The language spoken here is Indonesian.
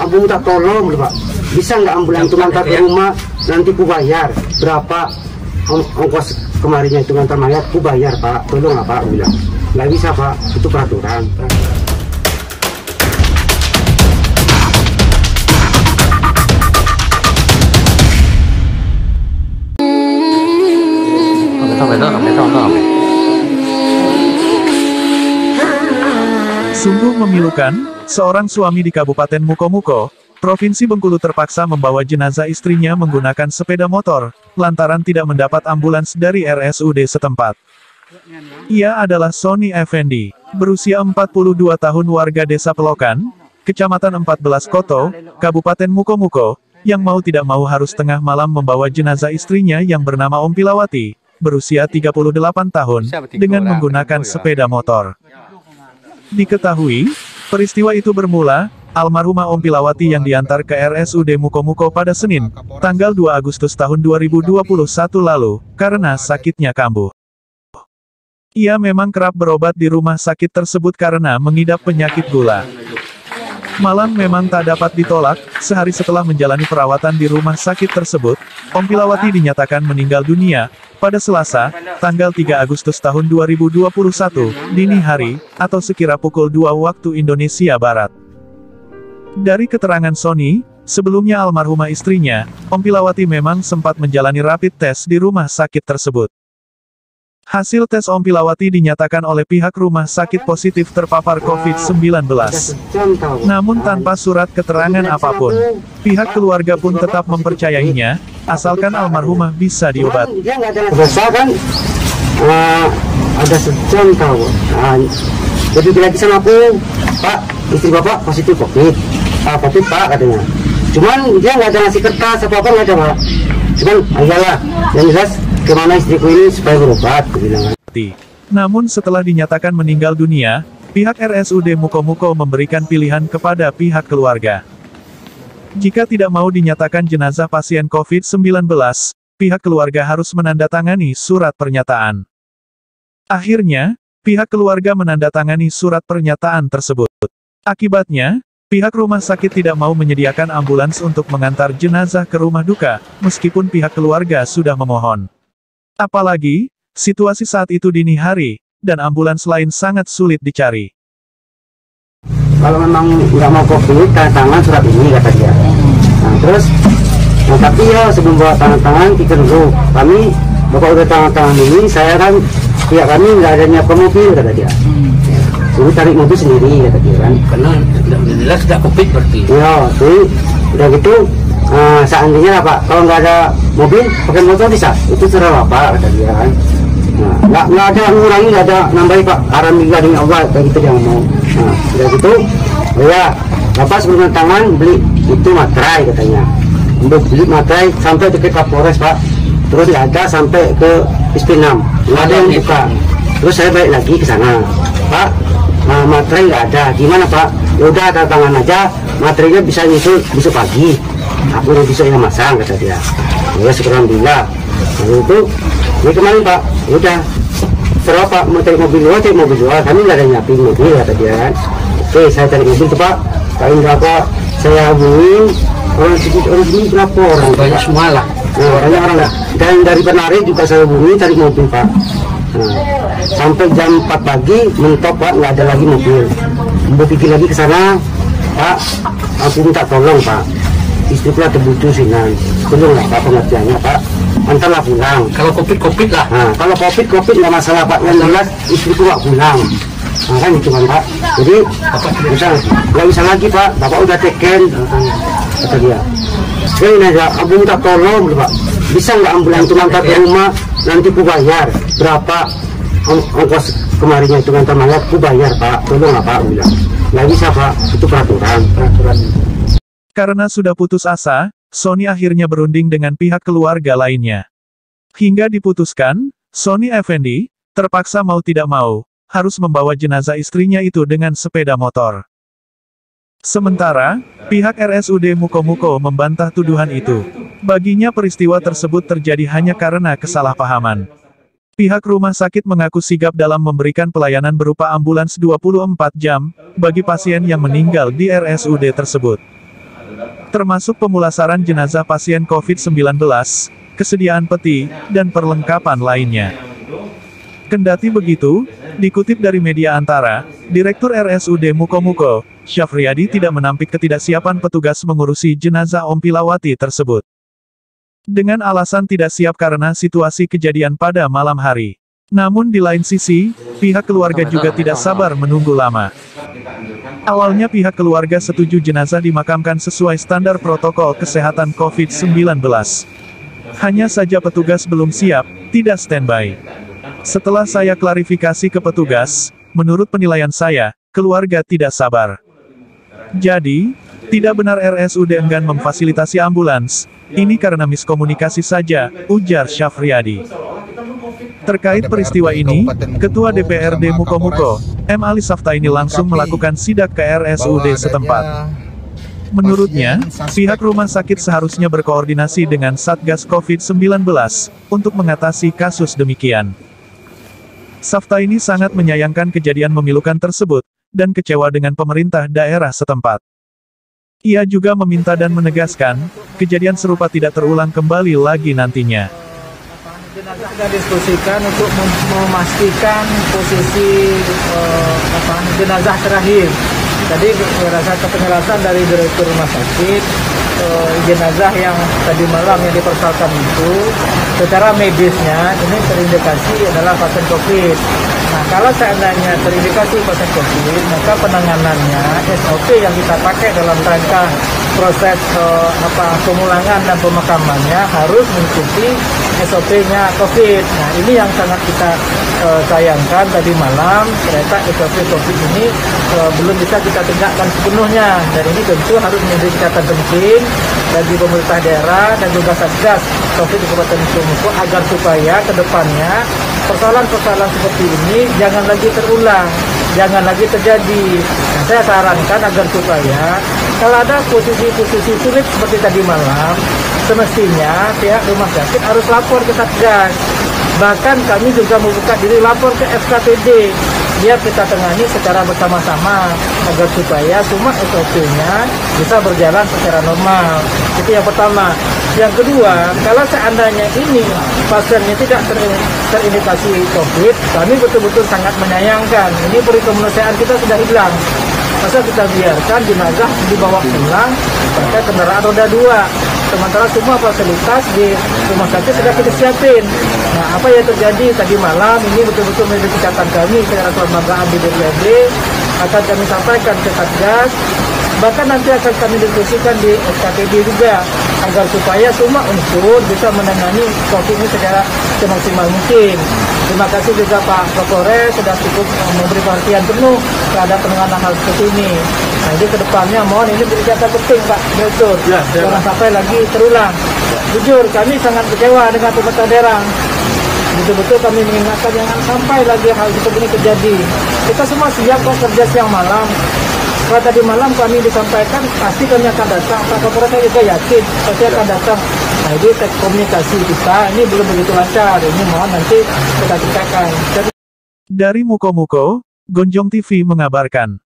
Abu minta tolong Pak, bisa nggak ambulan itu ngantar ke rumah, nanti ku bayar berapa ongkos kemarinnya itu ngantar mayat, ku bayar Pak, tolong lah Pak, bilang nggak bisa Pak, itu peraturan. Sungguh memilukan, seorang suami di Kabupaten Mukomuko, Provinsi Bengkulu terpaksa membawa jenazah istrinya menggunakan sepeda motor, lantaran tidak mendapat ambulans dari RSUD setempat. Ia adalah Sony Effendi, berusia 42 tahun warga Desa Pelokan, Kecamatan 14 Koto, Kabupaten Mukomuko, yang mau tidak mau harus tengah malam membawa jenazah istrinya yang bernama Om Pilawati, berusia 38 tahun, dengan menggunakan sepeda motor. Diketahui, peristiwa itu bermula, almarhumah Om Pilawati yang diantar ke RSUD Mukomuko pada Senin, tanggal 2 Agustus tahun 2021 lalu, karena sakitnya kambuh. Ia memang kerap berobat di rumah sakit tersebut karena mengidap penyakit gula. Malam memang tak dapat ditolak, sehari setelah menjalani perawatan di rumah sakit tersebut, Om Pilawati dinyatakan meninggal dunia, pada Selasa, tanggal 3 Agustus tahun 2021, dini hari, atau sekira pukul 2 waktu Indonesia Barat. Dari keterangan Sony, sebelumnya almarhumah istrinya, Om Pilawati memang sempat menjalani rapid test di rumah sakit tersebut. Hasil tes Om Pilawati dinyatakan oleh pihak rumah sakit positif terpapar COVID-19. Namun tanpa surat keterangan apapun, pihak keluarga pun tetap mempercayainya, asalkan almarhumah bisa diobati. Biasa kan, ada sejam tahu. Jadi lagi sama aku, Pak, istri Bapak positif COVID. COVID Pak katanya. Cuman dia nggak ada ngasih kertas apa-apa, nggak ada Pak. Cuman ayalah, yang jelas kemana istriku ini supaya berobat, bilang. Namun setelah dinyatakan meninggal dunia, pihak RSUD Mukomuko memberikan pilihan kepada pihak keluarga. Jika tidak mau dinyatakan jenazah pasien COVID-19, pihak keluarga harus menandatangani surat pernyataan. Akhirnya, pihak keluarga menandatangani surat pernyataan tersebut. Akibatnya, pihak rumah sakit tidak mau menyediakan ambulans untuk mengantar jenazah ke rumah duka, meskipun pihak keluarga sudah memohon. Apalagi, situasi saat itu dini hari, dan ambulans lain sangat sulit dicari. Kalau memang nggak mau COVID, tanda tangan surat ini, kata dia. Nah, terus, tapi ya sebelum bawa tangan-tangan, pikir dulu. Kami, Bapak udah tangan-tangan ini, saya kan, pihak kami nggak ada nyiapkan mobil, kata dia. Suruh cari mobil sendiri, kata dia kan. Karena jelas tidak COVID berarti. Iya, jadi udah gitu, seandainya lah Pak, kalau nggak ada mobil, pakai motor bisa. Itu serah Bapak, kata dia kan. Nah, nggak ada ngurangi, nggak ada nambahin Pak. Alhamdulillah dengan Allah, kayak gitu dia ngomong. Nah, udah gitu, oh ya, Bapak sebelum tangan beli itu materai katanya. Untuk beli materai sampai ke Kapolres Pak. Terus nggak ada sampai ke SP6, nggak ada yang buka. Terus saya balik lagi ke sana, Pak. Materai nggak ada, gimana Pak? Ya udah, tanda tangan aja, materinya bisa nyusul besok pagi. Aku udah besok yang masang, kata dia. Ya syukur alhamdulillah. Lalu itu, ini kemarin Pak, ya udah. Terus Pak, mau cari mobil luar, kami nggak ada nyiapin mobil, kata dia kan. Oke, saya cari mobil tuh Pak. Kalau berapa saya hubungin, orang sini berapa orang? Banyak semua lah. Nah, banyak orang lah. Dan dari Penari juga saya hubungi cari mobil Pak. Nah, sampai jam 4 pagi mentok Pak, nggak ada lagi mobil. Mau pergi lagi ke sana, Pak, aku minta tolong Pak, istriku ada butuh sinan, tolong lah Pak pengertiannya Pak, antarlah pulang. Kalau COVID lah. Nah, kalau COVID nggak masalah Pak, yang jelas istriku nggak pulang. Nah, kan gitu kan Pak. Jadi nggak bisa lagi Pak, Bapak udah teken, kata dia. Ini aja, aku minta tolong Pak, bisa nggak ambulan itu ngantar ke rumah, nanti ku bayar berapa ongkos kemarinnya itu ngantar mayat, ku bayar Pak, tolong lah Pak, bilang. Nggak bisa Pak, itu peraturan. Karena sudah putus asa, Sony akhirnya berunding dengan pihak keluarga lainnya. Hingga diputuskan, Sony Effendi, terpaksa mau tidak mau, harus membawa jenazah istrinya itu dengan sepeda motor. Sementara, pihak RSUD Mukomuko membantah tuduhan itu. Baginya peristiwa tersebut terjadi hanya karena kesalahpahaman. Pihak rumah sakit mengaku sigap dalam memberikan pelayanan berupa ambulans 24 jam, bagi pasien yang meninggal di RSUD tersebut. termasuk pemulasaran jenazah pasien COVID-19, kesediaan peti, dan perlengkapan lainnya. Kendati begitu, dikutip dari media Antara, Direktur RSUD Mukomuko, Syafriyadi tidak menampik ketidaksiapan petugas mengurusi jenazah Om Pilawati tersebut. Dengan alasan tidak siap karena situasi kejadian pada malam hari. Namun di lain sisi, pihak keluarga juga tidak sabar menunggu lama. Awalnya pihak keluarga setuju jenazah dimakamkan sesuai standar protokol kesehatan COVID-19. Hanya saja petugas belum siap, tidak standby. Setelah saya klarifikasi ke petugas, menurut penilaian saya, keluarga tidak sabar. Jadi, tidak benar RSUD enggan memfasilitasi ambulans, ini karena miskomunikasi saja, ujar Syafriyadi. Terkait peristiwa ini, Ketua DPRD Mukomuko, M. Ali Saftaini langsung melakukan sidak ke RSUD setempat. Menurutnya, pihak rumah sakit seharusnya berkoordinasi dengan Satgas COVID-19 untuk mengatasi kasus demikian. Saftaini sangat menyayangkan kejadian memilukan tersebut, dan kecewa dengan pemerintah daerah setempat. Ia juga meminta dan menegaskan, kejadian serupa tidak terulang kembali lagi nantinya. Jenazah kita diskusikan untuk memastikan posisi jenazah terakhir. Tadi berdasarkan penjelasan dari Direktur Rumah Sakit, jenazah yang tadi malam yang dipersoalkan itu, secara medisnya ini terindikasi adalah pasien COVID. Nah, kalau seandainya terindikasi pasien COVID, maka penanganannya SOP yang kita pakai dalam rangka proses pemulangan dan pemakamannya harus mengikuti SOP-nya COVID. Nah, ini yang sangat kita sayangkan tadi malam, ternyata SOP COVID ini belum bisa kita tegakkan sepenuhnya, dan ini tentu harus menjadi catatan penting bagi pemerintah daerah dan juga Satgas COVID di Kabupaten Mukomuko agar supaya ke depannya persoalan-persoalan seperti ini jangan lagi terulang, jangan lagi terjadi. Nah, saya sarankan agar supaya kalau ada posisi-posisi sulit seperti tadi malam, semestinya pihak rumah sakit harus lapor ke Satgas. Bahkan kami juga membuka diri lapor ke FKPD, biar kita tangani secara bersama-sama agar supaya semua SOP-nya bisa berjalan secara normal. Itu yang pertama. Yang kedua, kalau seandainya ini pasiennya tidak terindikasi COVID, kami betul-betul sangat menyayangkan. Ini peri kemanusiaan kita sudah hilang. Masa kita biarkan jenazah dibawa pulang pakai kendaraan roda 2, sementara semua fasilitas di rumah sakit sudah kita siapin. Nah, apa yang terjadi tadi malam ini betul-betul menjadi catatan kami secara kelembagaan di DPRD, akan kami sampaikan ke Satgas, bahkan nanti akan kami diskusikan di SKPD juga, agar supaya semua unsur bisa menangani COVID ini secara semaksimal mungkin. Terima kasih juga Pak Kapolres sudah cukup memberi perhatian penuh terhadap penanganan hal seperti ini. Nah, jadi kedepannya mohon ini menjadi catatan penting Pak Direktur, jangan sampai lagi terulang. Jujur kami sangat kecewa dengan pemerintah daerah. Betul-betul kami mengingatkan jangan sampai lagi hal seperti ini terjadi. Kita semua siap kok kerja siang malam. Kalau tadi malam kami disampaikan pasti kami akan datang. Pak Kapolres saya juga yakin pasti akan datang. Nah, jadi komunikasi kita ini belum begitu lancar. Ini mohon nanti kita ceritakan. Dari Mukomuko, Gonjong TV mengabarkan.